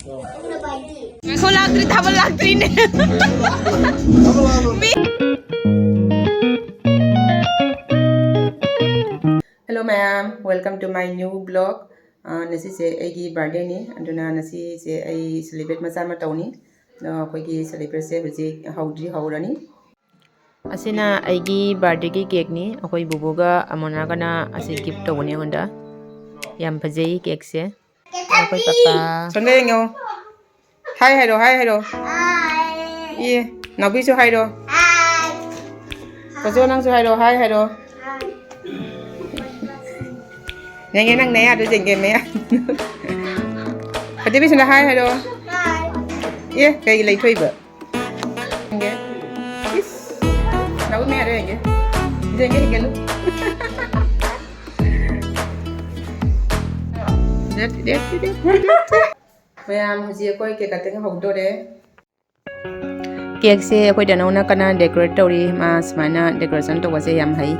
Ako lagtri, tama lagtri na. Hello ma'am, welcome to my new vlog. Nasi se aigi birthday ni, anduna nasi se ai celebrate masa ma tawni. Koi ki celebrate se huji haudri haurani. Asina aigi birthday ki cake ni, akoi bubuga amona kana asi gift tawni honda. Yam phajai cake se. Akoi papa. Sunday ngo. Hi hello, hi hello. Hi. Yeah. Nabi su hi do. Hi. Ko nang su hi do, hi hello. Nhanh nghe năng né à, tôi dành game mẹ. Phải tiếp xin là hai hay đâu? Hai. Yeah, cây lấy thuê vợ. Nghe. Nấu mẹ đây anh kia. Dành cái lúc. Đẹp. Bây giờ mình sẽ coi cái tiếng hồng đồ đấy. Cake sẽ coi đàn ông nó cần decorate đâu đi mà smana decoration đâu có sẽ làm hay.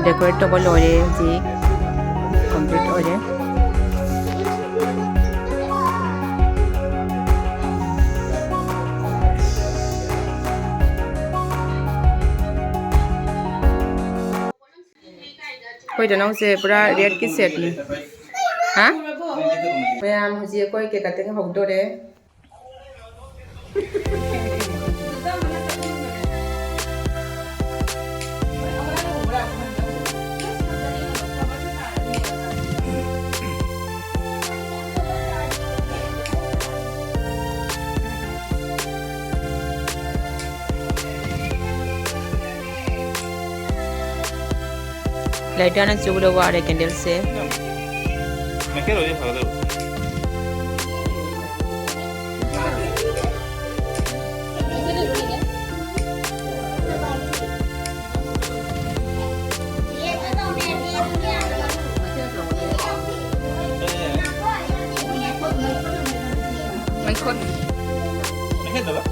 Decorate to bol ore ji complete ore koi janau se pura red ki set ni ha mayam huji koi ke kateng hok dore Lighter na chulo wa re candle se me quiero ir para adentro mấy con me quedo ¿verdad?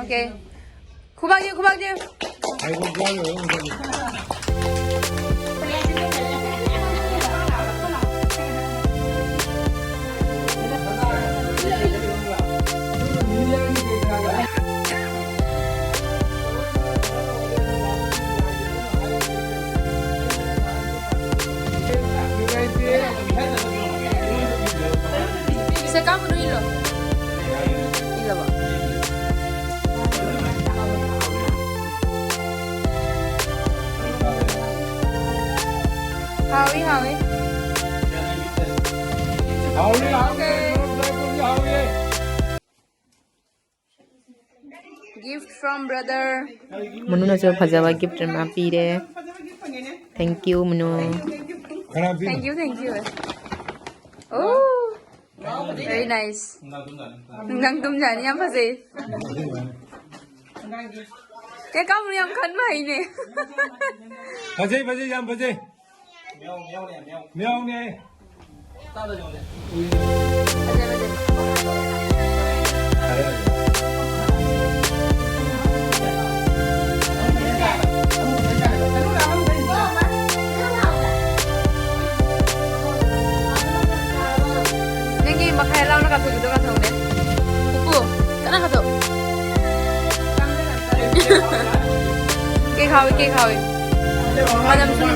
Okay. Khubang je. Bisa kamu dulu lo. Iya, Pak. Howie. Okay. Gift from brother. Munu na so phajawa gift ma pire. Thank you Munu. Thank you. Oh. Very nice. Nang tum jani am phase. Cái con này em khấn mày nè. Phase jam phase mèo nè tao là rồi Nhanh đi mà khai lau nó gặp thử được gặp thử đấy. Ủa, cái nào gặp thử? Cây khơi. Mà làm sao?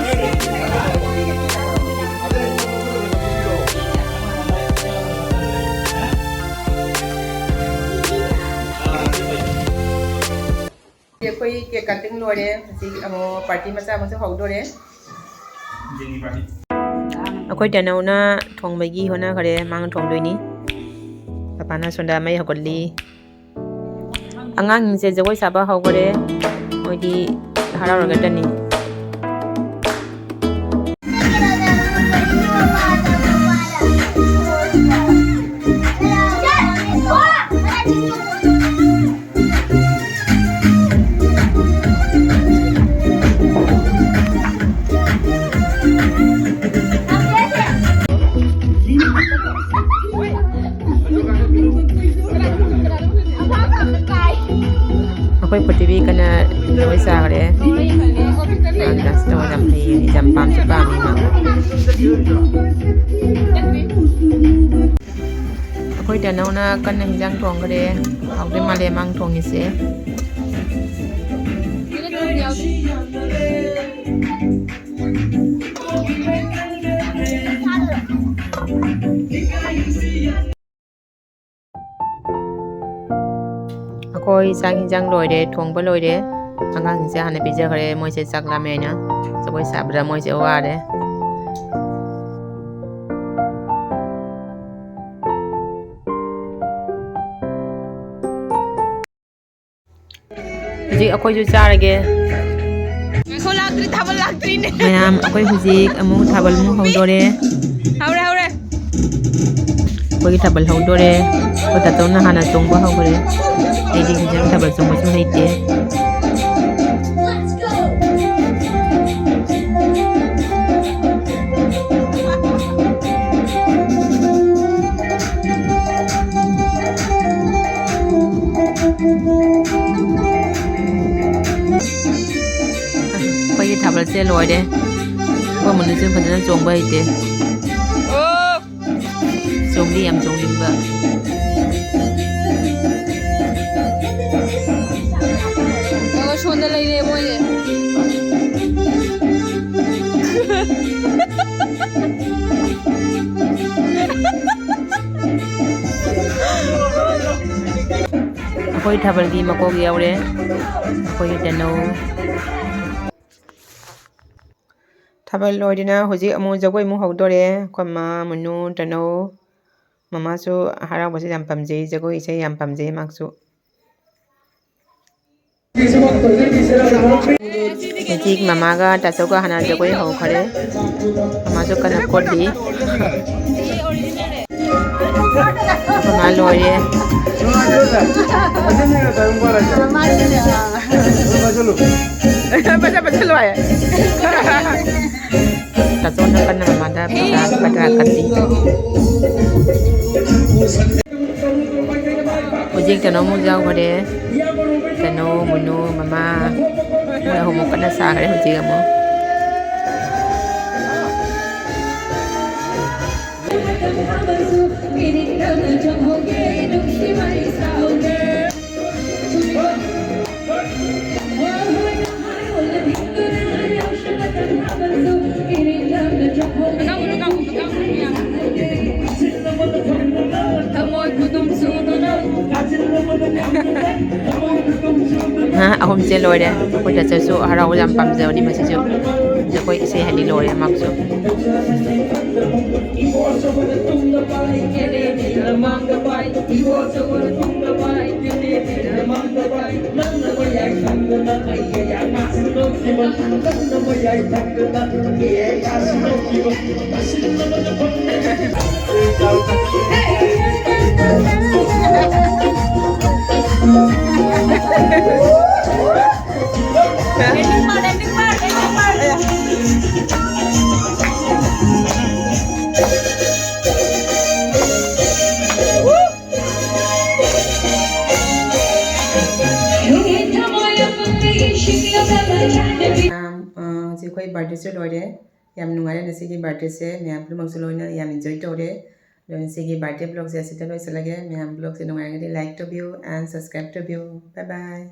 Koi ke cutting lo re si amo party masa mo so hog do re Jenny party. ꯑꯩꯈꯣꯏ ꯇꯅꯧꯅ ꯊꯣꯡꯕꯒꯤ ꯍꯣꯠꯅꯈꯔꯦ ꯃꯥꯡ ꯊꯣꯡꯗꯣꯏꯅꯤ ꯄꯄꯥꯅ ꯁꯣꯟꯗ ꯃꯩ ꯍꯧꯒꯠꯂꯤ ꯑꯉꯥꯡꯁꯤꯡꯁꯦ ꯖꯒꯣꯏ ꯁꯥꯕ ꯍꯧꯈꯔꯦ ꯃꯣꯏꯗꯤ ꯍꯔꯥꯎꯔꯒꯗꯅꯤ ꯑꯩꯈꯣꯏ ꯄ꯭ꯔꯤꯊꯤꯕꯤ ꯀꯟꯅ ꯖꯒꯣꯏ ꯁꯥꯈꯔꯦ ꯗꯥꯟꯁ ꯇꯧꯕ ꯌꯥꯝ ꯍꯩꯌꯦ ꯌꯥꯝ ꯄꯥꯝꯁꯨ ꯄꯥꯝꯃꯤ ꯃꯥ ꯑꯩꯈꯣꯏ ꯇꯅꯧꯅ ꯀꯟꯅ ꯍꯤꯟꯖꯥꯡ ꯊꯣꯡꯈꯔꯦ ꯍꯥꯎꯗꯣꯏ ꯃꯥꯜꯂꯦ ꯃꯥꯡ ꯊꯣꯡꯉꯤꯁꯦ ꯑꯩꯈꯣꯏ ꯆꯥꯛ ꯍꯤꯟꯖꯥꯡ ꯂꯣꯏꯔꯦ ꯊꯣꯡꯕ ꯂꯣꯏꯔꯦ ꯑꯉꯥꯡꯁꯤꯡꯁꯦ ꯍꯥꯟꯅ ꯄꯤꯖꯈ꯭ꯔꯦ ꯃꯣꯏꯁꯦ ꯆꯥꯛ ꯂꯥꯝꯃꯦ ꯍꯥꯏꯅ ꯖꯒꯣꯏ ꯁꯥꯕꯗ ꯃꯣꯏꯁꯦ ꯋꯥꯔꯦ ꯍꯧꯖꯤꯛ ꯑꯩꯈꯣꯏꯁꯨ ꯆꯥꯔꯒꯦ ꯃꯌꯥꯝ ꯑꯩꯈꯣꯏ ꯍꯧꯖꯤꯛ ꯑꯃꯨꯛ ꯊꯥꯕꯜ ꯑꯃꯨꯛ ꯍꯧꯗꯣꯔꯦ ꯑꯩꯈꯣꯏꯒꯤ ꯊꯥꯕꯜ ꯍꯧꯗꯣꯔꯦ ꯑꯩꯈꯣꯏ ꯇꯥꯆꯧꯅ ꯍꯥꯟꯅ ꯆꯣꯡꯕ ꯍꯧꯈ꯭ꯔꯦ ꯑꯩꯗꯤ ꯍꯧꯖꯤꯛ ꯊꯥꯕꯜ ꯆꯣꯡꯕꯁꯨ ꯍꯩꯇꯦ ꯑꯩꯈꯣꯏꯒꯤ ꯊꯥꯕꯜꯁꯦ ꯂꯣꯏꯔꯦ ꯑꯩꯈꯣꯏ ꯃꯨꯟꯅꯁꯨ ꯐꯖꯅ ꯆꯣꯡꯕ ꯍꯩꯇꯦ ꯆꯣꯡꯗꯤ ꯌꯥꯝ ꯆꯣꯡꯅꯤꯡꯕ ꯁꯣꯟꯗ ꯂꯩꯔꯦ ꯃꯣꯏꯁꯦ ꯑꯩꯈꯣꯏ ꯊꯥꯕꯜꯒꯤ ꯃꯀꯣꯛ ꯌꯥꯎꯔꯦ ꯑꯩꯈꯣꯏꯒꯤ ꯇꯅꯧ ꯊꯥꯕꯜ ꯂꯣꯏꯗꯅ ꯍꯧꯖꯤꯛ ꯑꯃꯨꯛ ꯖꯒꯣꯏ ꯑꯃꯨꯛ ꯍꯧꯗꯣꯔꯦ ꯑꯩꯈꯣꯏ ꯃꯥ ꯃꯨꯅꯨ ꯇꯅꯧ ꯃꯃꯥꯁꯨ ꯍꯔꯥꯎꯕꯁꯦ ꯌꯥꯝ ꯄꯥꯝꯖꯩ ꯖꯒꯣꯏ ꯏꯁꯩ ꯌꯥꯝ ꯄꯥꯝꯖꯩ ꯃꯥꯁꯨ ꯍꯧꯖꯤꯛ ꯃꯃꯥꯒ ꯇꯥꯆꯧꯒ ꯍꯥꯟꯅ ꯖꯒꯣꯏ ꯍꯧꯈꯔꯦ ꯃꯃꯥꯁꯨ ꯀꯟꯅ ꯀꯣꯠꯂꯤ ꯃꯃꯥ ꯂꯣꯏꯔꯦ ꯇꯥꯆꯧꯅ ꯀꯟꯅ ꯃꯃꯥꯗ ꯄꯩꯁꯥ ꯈꯔ ꯀꯠꯂꯤ ꯍꯧꯖꯤꯛ ꯇꯅꯧ ꯑꯃꯨꯛ ꯌꯥꯎꯈꯔꯦ ꯇꯅꯧ ꯃꯨꯅꯨ ꯃꯃꯥ ꯃꯣꯏ ꯑꯍꯨꯝꯃꯨꯛ ꯀꯟꯅ ꯁꯥꯈꯔꯦ ꯍꯧꯖꯤꯛ ꯑꯃꯨꯛ ꯑꯍꯨꯝꯁꯦ ꯂꯣꯏꯔꯦ ꯑꯩꯈꯣꯏ ꯇꯥꯆꯧꯁꯨ ꯍꯔꯥꯎꯕ ꯌꯥꯝ ꯄꯥꯝꯖꯕꯅꯤ ꯃꯁꯤꯁꯨ ꯖꯒꯣꯏ ꯏꯁꯩ ꯍꯜꯂꯤ ꯂꯣꯏꯔꯦ ꯃꯥꯁꯨ ꯍꯧꯖꯤꯛ ꯑꯩꯈꯣꯏ ꯕꯥꯔꯗꯦꯁꯨ ꯂꯣꯏꯔꯦ ꯌꯥꯝ ꯅꯨꯡꯉꯥꯏꯔꯦ ꯉꯁꯤꯒꯤ ꯕꯥꯔꯗꯦꯁꯦ ꯃꯌꯥꯝ ꯄꯨꯝꯅꯃꯛꯁꯨ ꯂꯣꯏꯅ ꯌꯥꯝ ꯑꯦꯟꯖꯣꯏ ꯇꯧꯔꯦ ꯑꯗꯣ ꯉꯁꯤꯒꯤ ꯕꯥꯔꯗꯦ ꯕ꯭ꯂꯣꯒꯁꯦ ꯑꯁꯤꯗ ꯂꯣꯏꯁꯤꯜꯂꯒꯦ ꯃꯌꯥꯝ ꯕ꯭ꯂꯣꯒꯁꯦ ꯅꯨꯡꯉꯥꯏꯔꯒꯗꯤ ꯂꯥꯏꯛ ꯇꯧꯕꯤꯌꯨ ꯑꯦꯟ ꯁꯕꯁꯀ꯭ꯔꯥꯏꯕ ꯇꯧꯕꯤꯌꯨ ꯕꯥꯏ ꯕꯥꯏ